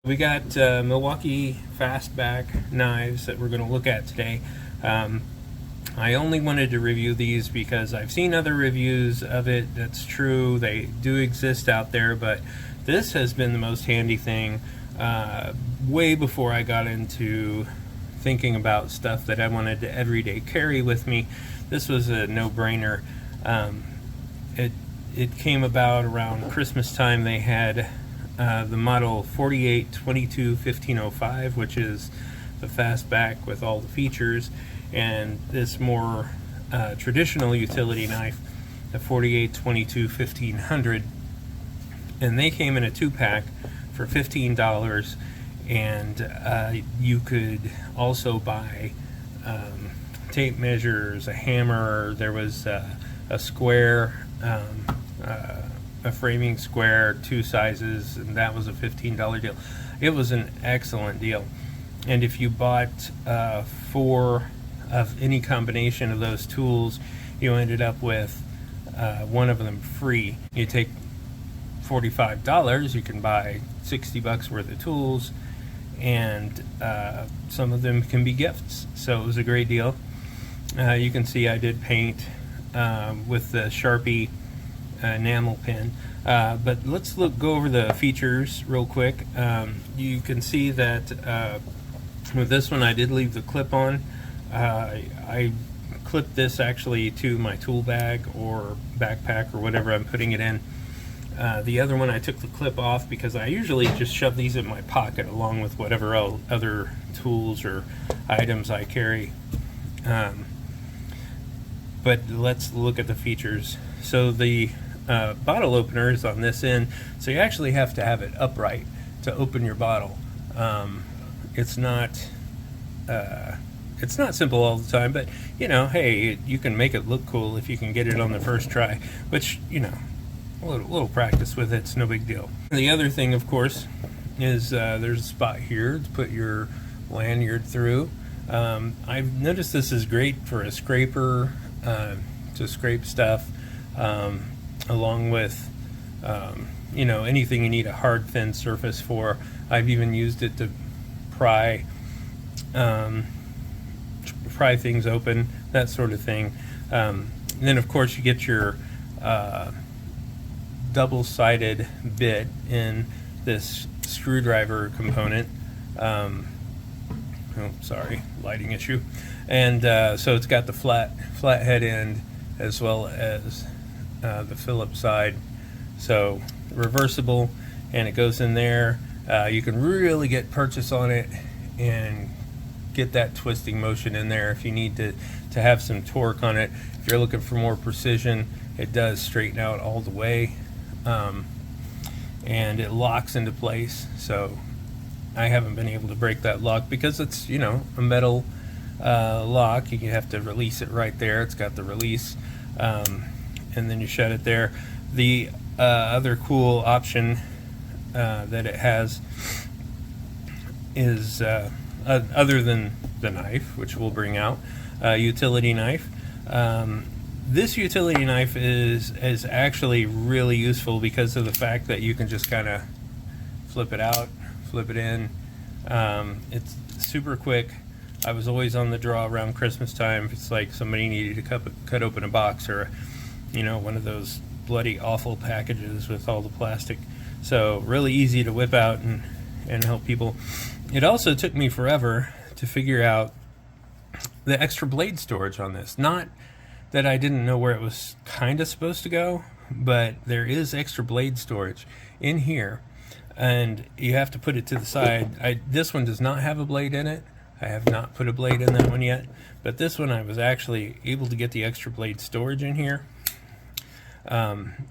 We got Milwaukee Fastback knives that we're going to look at today. I only wanted to review these because I've seen other reviews of it. That's true, they do exist out there, but this has been the most handy thing way before I got into thinking about stuff that I wanted to everyday carry with me. This was a no-brainer. It came about around Christmas time. They had the model 48-22-1505, which is the fastback with all the features, and this more traditional utility knife, the 48-22-1500, and they came in a 2-pack for $15, and you could also buy tape measures, a hammer. There was a square, a framing square, 2 sizes, and that was a $15 deal. It was an excellent deal. And if you bought 4 of any combination of those tools, you ended up with one of them free. You take $45, you can buy $60 worth of tools, and some of them can be gifts. So it was a great deal. You can see I did paint with the Sharpie enamel pen, but let's go over the features real quick. You can see that with this one I did leave the clip on. I clipped this actually to my tool bag or backpack or whatever I'm putting it in. The other one I took the clip off because I usually just shove these in my pocket along with whatever other tools or items I carry. But let's look at the features. So the bottle opener is on this end, so you actually have to have it upright to open your bottle. It's not simple all the time, but you know, hey, you can make it look cool if you can get it on the first try, which, you know, a little practice with it's no big deal. The other thing, of course, is there's a spot here to put your lanyard through. I've noticed this is great for a scraper, to scrape stuff, along with you know, anything you need a hard thin surface for. I've even used it to pry things open, that sort of thing. Then of course you get your double-sided bit in this screwdriver component. Oh, sorry, lighting issue. And so it's got the flat head end as well as the Phillips side, so reversible, and it goes in there. You can really get purchase on it and get that twisting motion in there if you need to have some torque on it. If you're looking for more precision, it does straighten out all the way, and it locks into place. So I haven't been able to break that lock because it's, you know, a metal lock. You have to release it right there. It's got the release, and then you shut it there. The other cool option that it has is other than the knife, which we'll bring out, utility knife. This utility knife is actually really useful because of the fact that you can just kind of flip it out, flip it in. It's super quick. I was always on the draw around Christmas time. It's like somebody needed to cut open a box, or, you know, one of those bloody awful packages with all the plastic. So really easy to whip out and help people. It also took me forever to figure out the extra blade storage on this. Not that I didn't know where it was kind of supposed to go, but there is extra blade storage in here, and you have to put it to the side. This one does not have a blade in it. I have not put a blade in that one yet, but this one I was actually able to get the extra blade storage in here,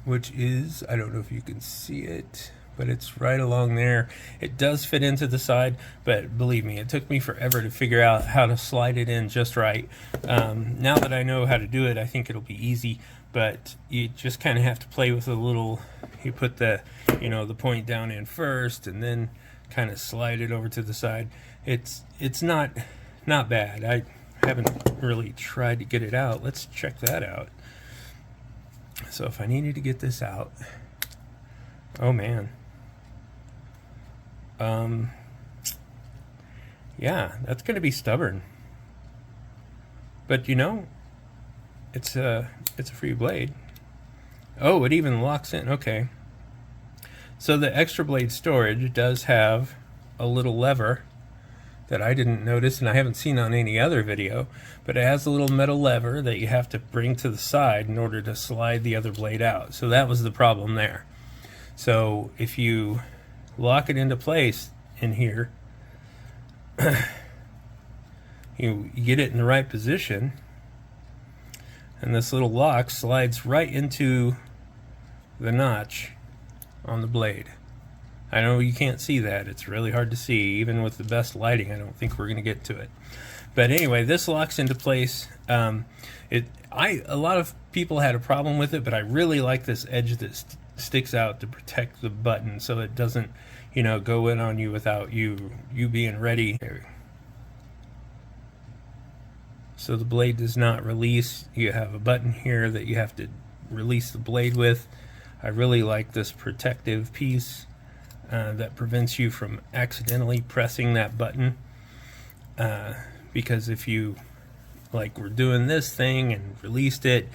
which is, I don't know if you can see it, but it's right along there. It does fit into the side, but believe me, it took me forever to figure out how to slide it in just right. Now that I know how to do it, I think it'll be easy, but you just kind of have to play with a little. You put the, you know, the point down in first, and then kind of slide it over to the side. It's not bad. I haven't really tried to get it out. Let's check that out. So if I needed to get this out, oh man, yeah, that's going to be stubborn. But you know, it's a free blade. Oh, it even locks in. Okay. So the extra blade storage does have a little lever that I didn't notice and I haven't seen on any other video, but it has a little metal lever that you have to bring to the side in order to slide the other blade out. So that was the problem there. So if you lock it into place in here, you get it in the right position, and this little lock slides right into the notch on the blade. I know you can't see that. It's really hard to see. Even with the best lighting, I don't think we're going to get to it. But anyway, this locks into place. A lot of people had a problem with it, but I really like this edge that sticks out to protect the button so it doesn't, you know, go in on you without you being ready. So the blade does not release. You have a button here that you have to release the blade with. I really like this protective piece that prevents you from accidentally pressing that button, because if you were doing this thing and released it,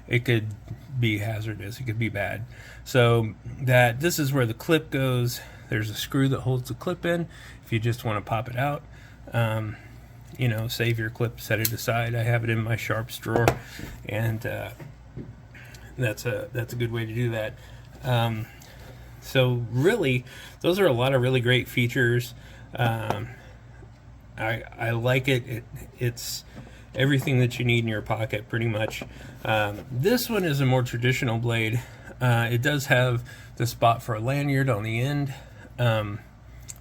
it could be hazardous. It could be bad. So this is where the clip goes. There's a screw that holds the clip in if you just want to pop it out. You know, save your clip, set it aside. I have it in my sharps drawer, and that's a good way to do that. So really, those are a lot of really great features. I like it. It's everything that you need in your pocket, pretty much. This one is a more traditional blade. It does have the spot for a lanyard on the end,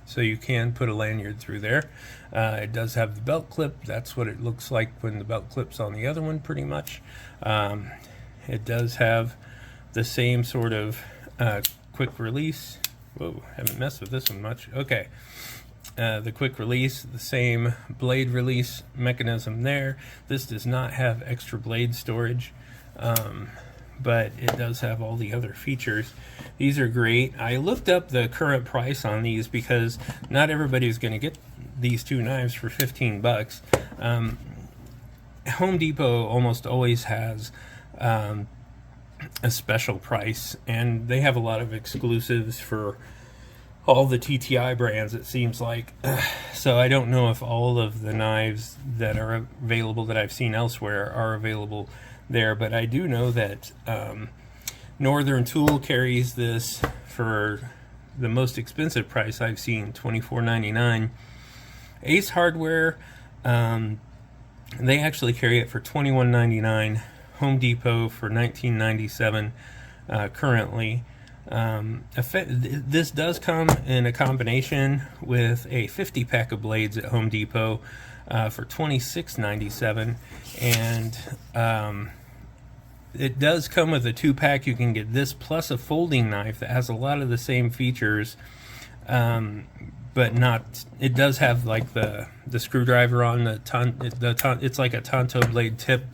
so you can put a lanyard through there. It does have the belt clip. That's what it looks like when the belt clip's on the other one, pretty much. It does have the same sort of quick release. Whoa, haven't messed with this one much. Okay. The quick release, the same blade release mechanism there. This does not have extra blade storage, but it does have all the other features. These are great. I looked up the current price on these because not everybody's going to get these two knives for 15 bucks. Home Depot almost always has a special price, and they have a lot of exclusives for all the TTI brands, it seems like. So I don't know if all of the knives that are available that I've seen elsewhere are available there, but I do know that Northern Tool carries this for the most expensive price I've seen, $24.99. Ace Hardware, they actually carry it for $21.99. Home Depot for $19.97 currently. This does come in a combination with a 50 pack of blades at Home Depot for $26.97, and it does come with a 2-pack. You can get this plus a folding knife that has a lot of the same features, but not. It does have like the screwdriver on it's like a Tonto blade tip.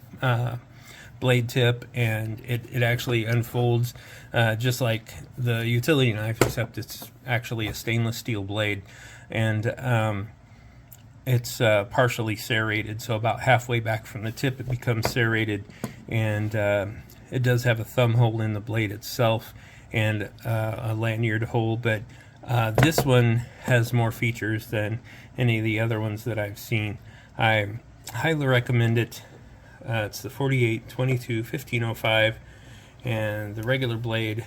And it actually unfolds just like the utility knife, except it's actually a stainless steel blade, and it's partially serrated, so about halfway back from the tip it becomes serrated, and it does have a thumb hole in the blade itself and a lanyard hole, but this one has more features than any of the other ones that I've seen. I highly recommend it. It's the 48-22-1505, and the regular blade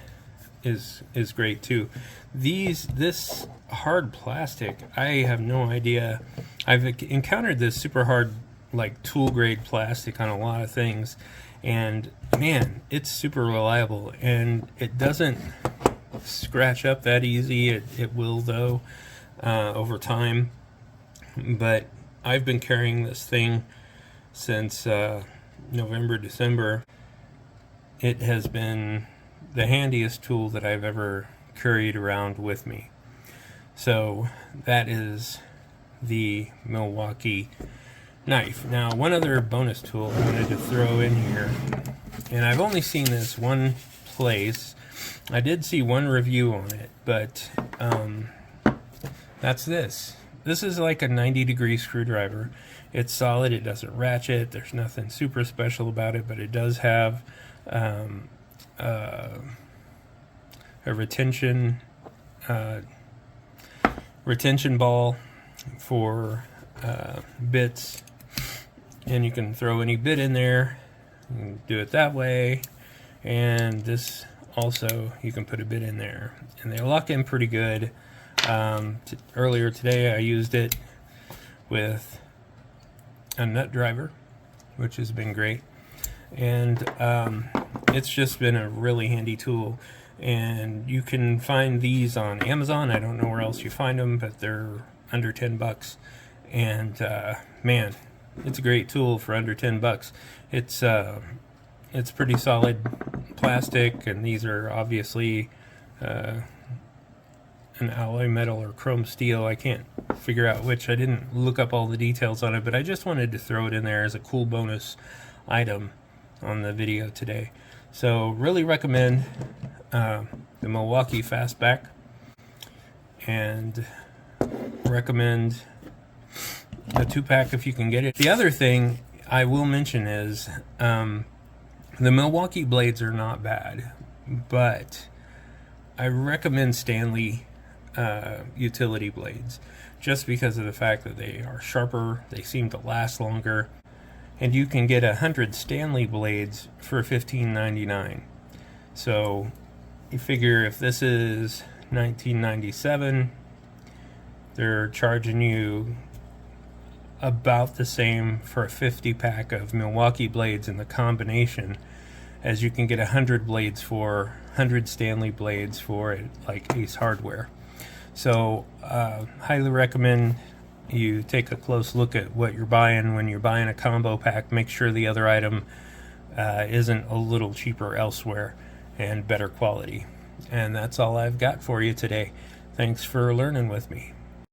is great too. This hard plastic, I have no idea. I've encountered this super hard, like tool grade plastic on a lot of things, and man, it's super reliable, and it doesn't scratch up that easy. It will though over time, but I've been carrying this thing since November, December. It has been the handiest tool that I've ever carried around with me. So that is the Milwaukee knife. Now, one other bonus tool I wanted to throw in here, and I've only seen this one place. I did see one review on it, but that's this. This is like a 90-degree screwdriver. It's solid, it doesn't ratchet, there's nothing super special about it, but it does have a retention ball for bits, and you can throw any bit in there. You can do it that way, and this also, you can put a bit in there, and they lock in pretty good. Earlier today I used it with a nut driver, which has been great, and it's just been a really handy tool. And you can find these on Amazon. I don't know where else you find them, but they're under $10. And man, it's a great tool for under $10. It's pretty solid plastic, and these are obviously an alloy metal or chrome steel. I can't figure out which. I didn't look up all the details on it, but I just wanted to throw it in there as a cool bonus item on the video today. So really recommend the Milwaukee Fastback, and recommend a 2-pack if you can get it. The other thing I will mention is the Milwaukee blades are not bad, but I recommend Stanley utility blades, just because of the fact that they are sharper, they seem to last longer, and you can get 100 Stanley blades for $15.99. So you figure if this is $19.97, they're charging you about the same for a 50-pack of Milwaukee blades in the combination as you can get 100 blades for 100 Stanley blades for it, like Ace Hardware. So highly recommend you take a close look at what you're buying when you're buying a combo pack. Make sure the other item isn't a little cheaper elsewhere and better quality. And that's all I've got for you today. Thanks for learning with me.